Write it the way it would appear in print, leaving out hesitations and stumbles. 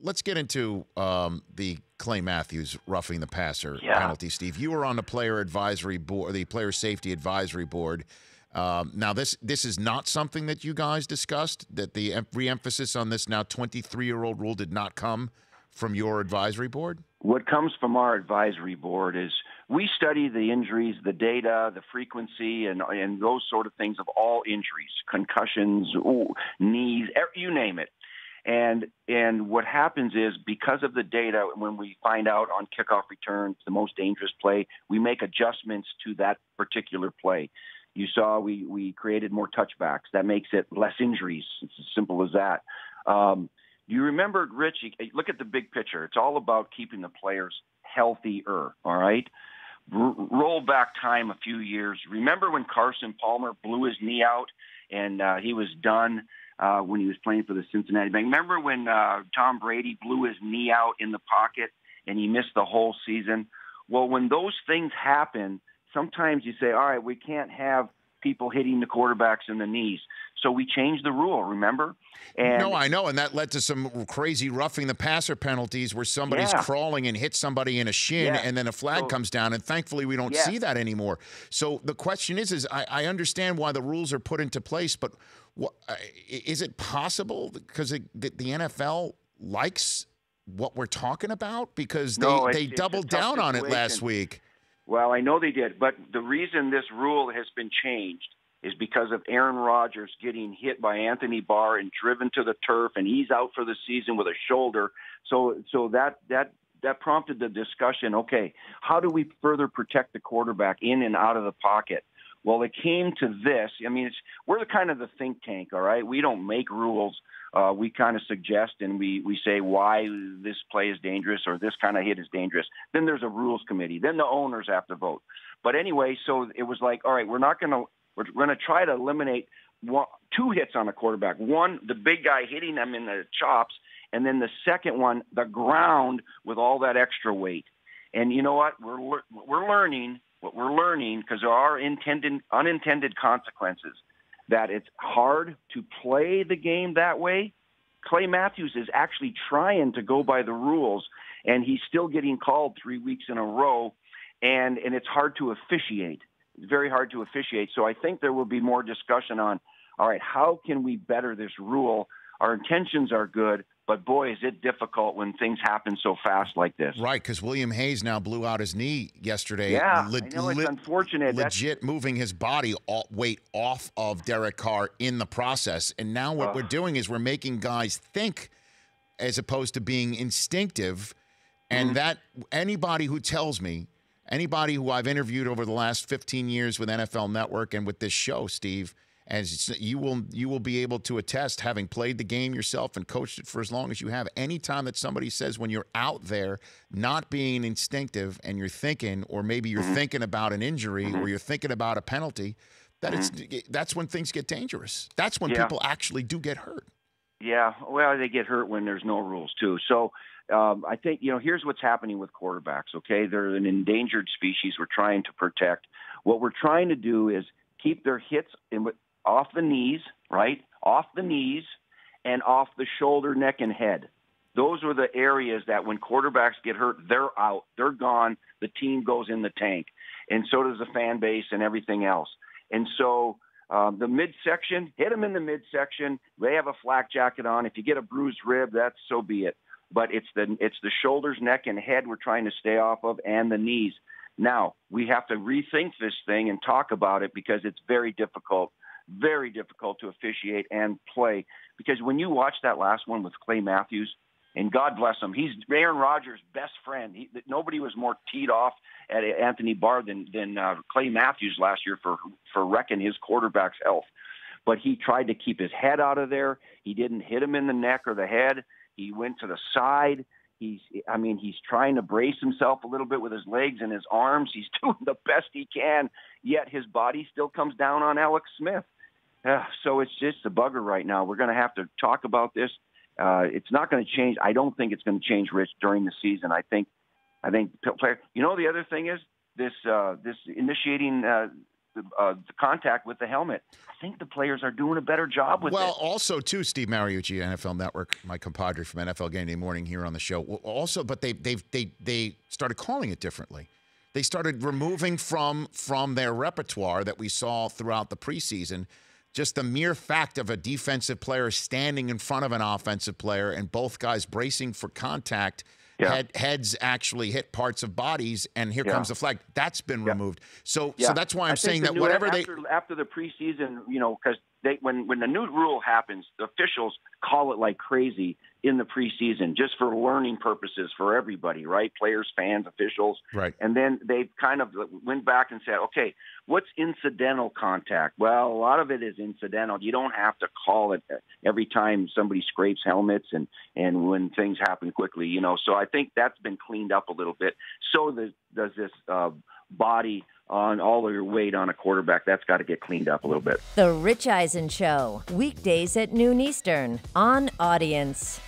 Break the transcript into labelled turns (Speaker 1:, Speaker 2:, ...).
Speaker 1: let's get into the Clay Matthews roughing the passer penalty. Steve, you were on the player advisory board, the player safety advisory board. Now, this is not something that you guys discussed. That the re-emphasis on this now 23-year-old rule did not come from your advisory board.
Speaker 2: What comes from our advisory board is we study the injuries, the data, the frequency, and those sort of things of all injuries, concussions, knees, you name it. And what happens is because of the data, when we find out on kickoff returns the most dangerous play, we make adjustments to that particular play. You saw we created more touchbacks. That makes it less injuries. It's as simple as that. You remember, Rich, look at the big picture. It's all about keeping the players healthier, all right? Roll back time a few years. Remember when Carson Palmer blew his knee out and he was done when he was playing for the Cincinnati Bengals? Remember when Tom Brady blew his knee out in the pocket and he missed the whole season? Well, when those things happen, sometimes you say, all right, we can't have people hitting the quarterbacks in the knees. So we changed the rule, remember? And
Speaker 1: no, I know, and that led to some crazy roughing the passer penalties where somebody's crawling and hits somebody in a shin, and then a flag comes down, and thankfully we don't see that anymore. So the question is I understand why the rules are put into place, but is it possible because the NFL likes what we're talking about? Because they doubled down on it last week.
Speaker 2: Well, I know they did, but the reason this rule has been changed is because of Aaron Rodgers getting hit by Anthony Barr and driven to the turf, and he's out for the season with a shoulder. So that prompted the discussion, okay, how do we further protect the quarterback in and out of the pocket? Well, it came to this. I mean, we're the kind of the think tank, all right? We don't make rules. We kind of suggest and we say why this play is dangerous or this kind of hit is dangerous. Then there's a rules committee. Then the owners have to vote. But anyway, so it was like, all right, we're going to try to eliminate two hits on a quarterback. One, the big guy hitting them in the chops, and then the second one, the ground with all that extra weight. And you know what? We're learning because there are unintended consequences. That it's hard to play the game that way. Clay Matthews is actually trying to go by the rules, and he's still getting called 3 weeks in a row, and it's hard to officiate. It's very hard to officiate. So I think there will be more discussion on, all right, how can we better this rule? Our intentions are good, but boy, is it difficult when things happen so fast like this.
Speaker 1: Right, because William Hayes now blew out his knee yesterday.
Speaker 2: Yeah, I know it's unfortunate.
Speaker 1: Legit moving his body weight off of Derek Carr in the process. And now what we're doing is we're making guys think as opposed to being instinctive. And that anybody who tells me, anybody who I've interviewed over the last 15 years with NFL Network and with this show, Steve, as you will be able to attest, having played the game yourself and coached it for as long as you have, anytime that somebody says when you're out there not being instinctive and you're thinking, or maybe you're thinking about an injury or you're thinking about a penalty, that's when things get dangerous. That's when people actually do get hurt.
Speaker 2: Yeah, well, they get hurt when there's no rules too. So I think, here's what's happening with quarterbacks, okay? They're an endangered species we're trying to protect. What we're trying to do is keep their hits off the knees, right? Off the knees and off the shoulder, neck, and head. Those are the areas that when quarterbacks get hurt, they're out. They're gone. The team goes in the tank. And so does the fan base and everything else. And so the midsection, hit them in the midsection. They have a flak jacket on. If you get a bruised rib, that's so be it. But it's the shoulders, neck, and head we're trying to stay off of, and the knees. Now, we have to rethink this thing and talk about it because it's very difficult to officiate and play. Because when you watch that last one with Clay Matthews, and God bless him, he's Aaron Rodgers' best friend. Nobody was more teed off at Anthony Barr than Clay Matthews last year for wrecking his quarterback's health. But he tried to keep his head out of there. He didn't hit him in the neck or the head. He went to the side. He's trying to brace himself a little bit with his legs and his arms. He's doing the best he can, yet his body still comes down on Alex Smith. So it's just a bugger right now. We're going to have to talk about this. It's not going to change. I don't think it's going to change, Rich, during the season. I think player. The other thing is this initiating the contact with the helmet. I think the players are doing a better job with it.
Speaker 1: Well, also, too, Steve Mariucci, NFL Network, my compadre from NFL Game Day Morning here on the show. Also, but they started calling it differently. They started removing from their repertoire that we saw throughout the preseason just the mere fact of a defensive player standing in front of an offensive player and both guys bracing for contact. Yeah. Heads actually hit parts of bodies, and here comes the flag. That's been removed. So that's why I'm saying that whatever
Speaker 2: after the preseason, because when the new rule happens, the officials call it like crazy in the preseason, just for learning purposes for everybody, right? Players, fans, officials,
Speaker 1: right?
Speaker 2: And then they kind of went back and said, okay, what's incidental contact? Well, a lot of it is incidental. You don't have to call it every time somebody scrapes helmets and when things happen quickly, So I think that's been cleaned up a little bit. So does this body on all of your weight on a quarterback. That's got to get cleaned up a little bit.
Speaker 3: The Rich Eisen Show, weekdays at noon Eastern on Audience.